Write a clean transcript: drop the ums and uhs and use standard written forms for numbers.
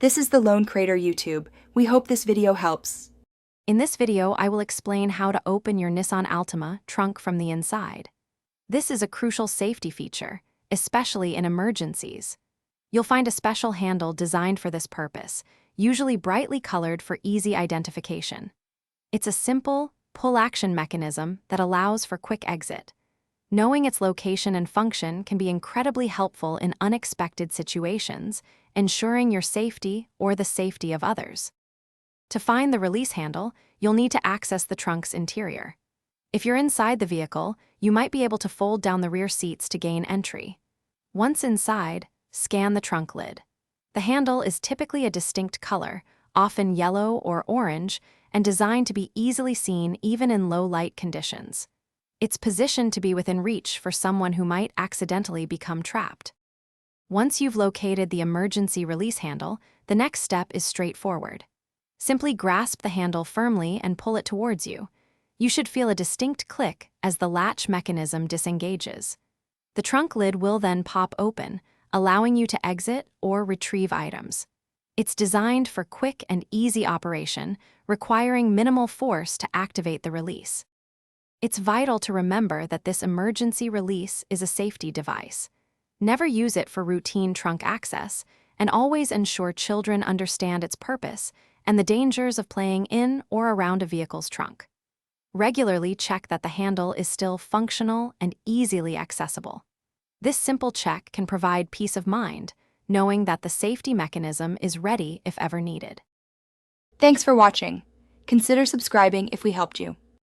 This is the Lone Crater YouTube. We hope this video helps. In this video, I will explain how to open your Nissan Altima trunk from the inside. This is a crucial safety feature, especially in emergencies. You'll find a special handle designed for this purpose, usually brightly colored for easy identification. It's a simple, pull-action mechanism that allows for quick exit. Knowing its location and function can be incredibly helpful in unexpected situations, ensuring your safety or the safety of others. To find the release handle, you'll need to access the trunk's interior. If you're inside the vehicle, you might be able to fold down the rear seats to gain entry. Once inside, scan the trunk lid. The handle is typically a distinct color, often yellow or orange, and designed to be easily seen even in low-light conditions. It's positioned to be within reach for someone who might accidentally become trapped. Once you've located the emergency release handle, the next step is straightforward. Simply grasp the handle firmly and pull it towards you. You should feel a distinct click as the latch mechanism disengages. The trunk lid will then pop open, allowing you to exit or retrieve items. It's designed for quick and easy operation, requiring minimal force to activate the release. It's vital to remember that this emergency release is a safety device. Never use it for routine trunk access, and always ensure children understand its purpose and the dangers of playing in or around a vehicle's trunk. Regularly check that the handle is still functional and easily accessible. This simple check can provide peace of mind, knowing that the safety mechanism is ready if ever needed. Thanks for watching. Consider subscribing if we helped you.